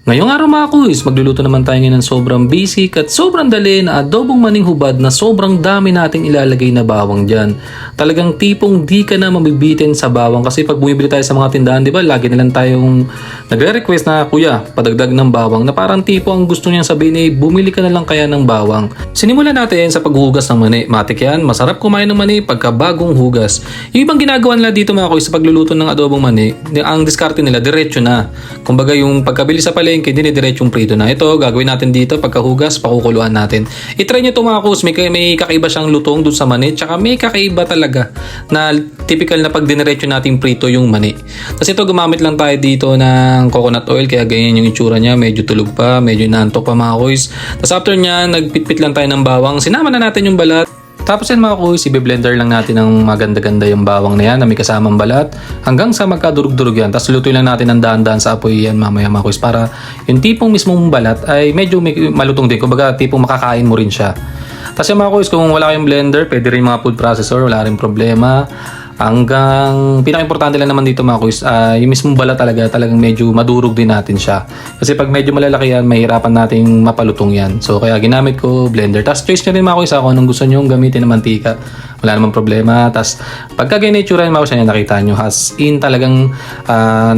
Ngayong araw mga kuys, magluluto naman tayo ngayon ng sobrang basic at sobrang dali na adobong maning hubad na sobrang dami nating ilalagay na bawang dyan. Talagang tipong di ka na mabibitin sa bawang kasi pag bumibili tayo sa mga tindahan, di ba, lagi na lang tayong nagre-request na kuya, padagdag ng bawang na parang tipo ang gusto niyang sabihin eh, bumili ka na lang kaya ng bawang. Sinimulan natin sa paghuhugas ng mani. Matik yan, masarap kumain ng mani pagka bagong hugas. Yung ibang ginagawa nila dito mga kuys sa pagluluto ng adobong mani, ang diskarte nila, diretso na. Kumbaga yung pagkabili sa palengke, dinidiretsong prito na. Ito, gagawin natin dito, pagkahugas, pakukuluan natin. I-try nyo ito mga kus, may kakaiba siyang lutong dun sa mani, tsaka may kakaiba talaga na typical na pag diniretso natin prito yung mani. Kasi ito, gumamit lang tayo dito ng coconut oil, kaya ganyan yung itsura niya, medyo tulog pa, medyo inaantok pa mga kus. Tapos after nya, nagpitpit lang tayo ng bawang, sinama na natin yung balat. Tapos yan mga kuys, i-blender lang natin ng maganda-ganda yung bawang na yan na may kasamang balat hanggang sa magkadurog-durog yan. Tapos lutuin lang natin ng dahan-dahan sa apoy yan mamaya mga kuys para yung tipong mismong balat ay medyo malutong din. Kumbaga tipong makakain mo rin siya. Tapos yung mga kuys, kung wala kayong blender, pwede rin mga food processor, wala rin problema. Hanggang pinaka-importante lang naman dito mga kuys, yung mismong balat talagang medyo madurog din natin siya. Kasi pag medyo malalaki yan, mahirapan nating mapalutong yan. So kaya ginamit ko blender. Tapos choice nyo rin mga kuys kung anong gusto nyo gamitin na mantika. Wala namang problema. Tapos pagka ganitsura yung mga kuys, nakita nyo, as in talagang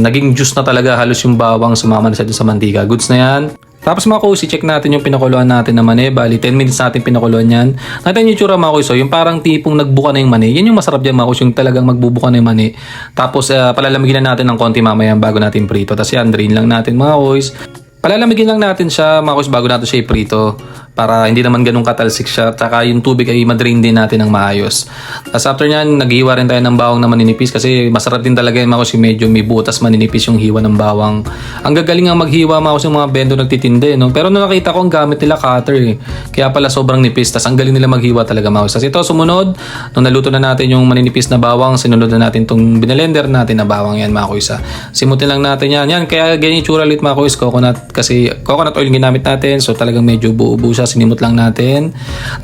naging juice na talaga, halos yung bawang sumama na siya dun sa mantika. Goods na yan. Tapos mga kuys, i-check natin yung pinakuluan natin na mani. Bali, 10 minutes natin pinakuluan yan. Natin yung tsura mga kuys, yung parang tipong nagbuka na yung mani. Yan yung masarap dyan mga kuys, yung talagang magbubuka na yung mani. Tapos palalamigin na natin ng konti mamaya bago natin prito. Tapos yan, drain lang natin mga kuys. Palalamigin lang natin siya mga kuys bago natin siya iprito para hindi naman ganun katalsik siya. Tsaka yung tubig ay madrain din natin ng maayos. Tapos after nyan, naghiwa rin tayo ng bawang na maninipis kasi masarap din talaga yung mga kuys, medyo may butas maninipis yung hiwa ng bawang. Ang gagaling ang maghiwa mga kuys yung mga bendo nagtitinde. No? Pero nung nakita ko ang gamit nila cutter eh. Kaya pala sobrang nipis. Tapos ang galing nila maghiwa talaga mga kuys. Tapos ito sumunod, nung naluto na natin yung maninipis na bawang, sinunod na natin itong binelender natin na bawang yan mga kuys. Simutin lang natin yan. Yan, kaya ganyan itsura ulit mga kuys, coconut. Kasi coconut oil yung ginamit natin. So talagang medyo buo-buo siya. Sinimot lang natin.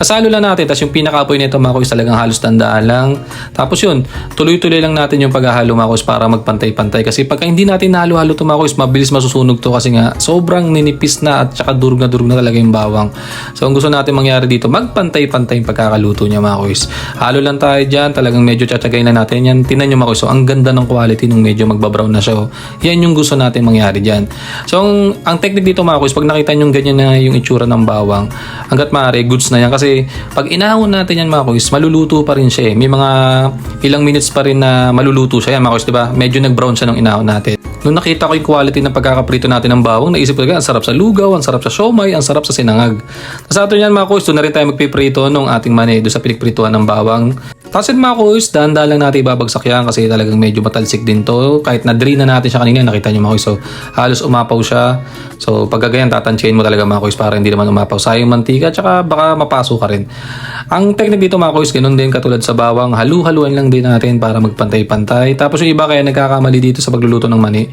Nasalo lang natin. Tapos yung pinaka-apoy nito mga kuys talagang halos tandaan lang. Tapos yun, tuloy-tuloy lang natin yung paghahalo mga kuys para magpantay-pantay. Kasi pagka hindi natin nahalo-halo ito mga kuys, mabilis masusunog to kasi nga sobrang ninipis na at saka durug na talaga yung bawang. So ang gusto natin mangyari dito, magpantay-pantay yung pagkakaluto niya mga kuys. Halo lang tayo dyan. Talagang medyo tsatsagay na natin yan. Tingnan nyo mga kuys. So ang ganda ng quality nung medyo magbabrown na siya. Yan yung gusto natin mangyari dyan. So ang technique dito mga kuys, pag nakita nyo ganyan na yung itsura ng bawang, hanggat maaari, goods na yan. Kasi pag inahon natin yan mga kuys, maluluto pa rin siya eh. May mga ilang minutes pa rin na maluluto siya yan mga kuys, diba? Medyo nag-brown siya nung inahon natin. Nung nakita ko yung quality ng pagkakaprito natin ng bawang, naisip ko ang sarap sa lugaw, ang sarap sa siomay, ang sarap sa sinangag. Tapos after yan mga kuys, doon na rin tayo magpiprito nung ating mani doon sa pinikprituhan ng bawang. Tapos yun mga kuys, dahan-dahan lang natin ibabagsak yan kasi talagang medyo matalsik din to. Kahit na-drain na natin siya kanina, nakita nyo mga kuys. So halos umapaw siya. So pag ganyan, tatansyahin mo talaga mga kuys para hindi naman umapaw. Sayang mantika, tsaka baka mapaso ka rin. Ang technique dito mga kuys, ganun din katulad sa bawang, halu-haluan lang din natin para magpantay-pantay. Tapos yung iba kaya nagkakamali dito sa pagluluto ng mani,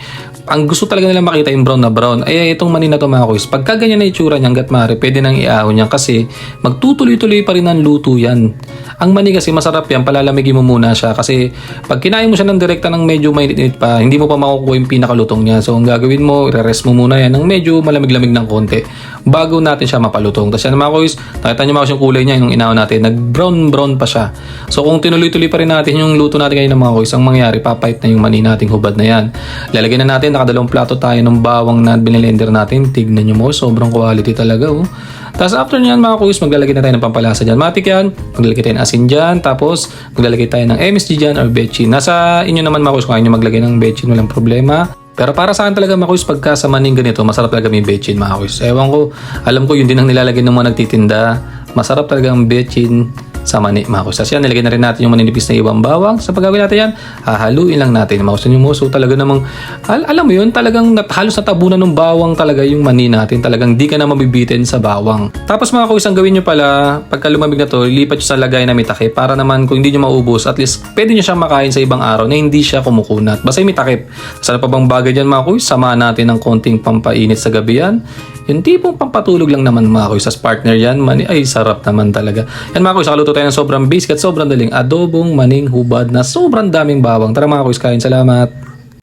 ang gusto talaga nila makita yung brown na brown. Eh itong mani na to mga kuys, pagka ganyan na itsura niya, hanggat maaari, pwede nang iahon niya kasi magtutuloy-tuloy pa rin ang luto yan. Ang mani kasi masarap yan, palalamigin mo muna siya kasi pag kinain mo siya ng direkta ng medyo mainit pa, hindi mo pa makukuha yung pinakalutong niya. So ang gagawin mo, i-rest mo muna yan ng medyo malamig-lamig ng konti bago natin siya mapalutong. Tapos yan mga kuys, nakita niyo mga yung kulay niya yung inahon natin, nag-brown pa siya. So kung tinuloy-tuloy pa rin natin yung luto natin ngayon ng mga kuys, ang mangyari, papait na yung mani nating hubad na yan. Lalagyan na natin, nakadalawang plato tayo ng bawang na binilender natin. Tignan nyo mo, sobrang quality talaga oh. Tapos after nyan mga kuys, maglalagay na tayo ng pampalasa dyan. Matik yan, maglalagay tayo ng asin dyan, tapos maglalagay tayo ng MSG dyan or bechin. Nasa inyo naman mga kuys kung ayaw nyo maglagay ng bechin, walang problema. Pero para sa akin talaga mga kuys, pagka sa maning ganito, masarap talaga may bechin mga kuys. Ewan ko, alam ko yun din ang nilalagay ng mga nagtitinda. Masarap talaga ang bechin sa mani mga kuys. Tapos yan, nilagay na rin natin yung maninipis na ibang bawang. Sa paggawin natin yan, hahaluin lang natin mga kuys. Yung muso talaga namang, alam mo yun, talagang halos natabunan ng bawang talaga yung mani natin. Talagang di ka na mabibitin sa bawang. Tapos mga kuys, ang gawin nyo pala, pagka lumamig na to, lipat nyo sa lagay na may takip para naman kung hindi nyo maubos, at least pwede nyo siyang makain sa ibang araw na hindi siya kumukunat. Basta may takip. Sa pa bang bagay dyan mga kuys, samahan natin ng konting pampainit sa gabi yan. Yung tipong pampatulog lang naman mga kuys. Sa partner yan, mani, ay sarap naman talaga. Yan mga kuys, nakaluto tayo ng sobrang basic at sobrang daling adobong maning hubad na sobrang daming bawang. Tara mga kuys, kain. Salamat!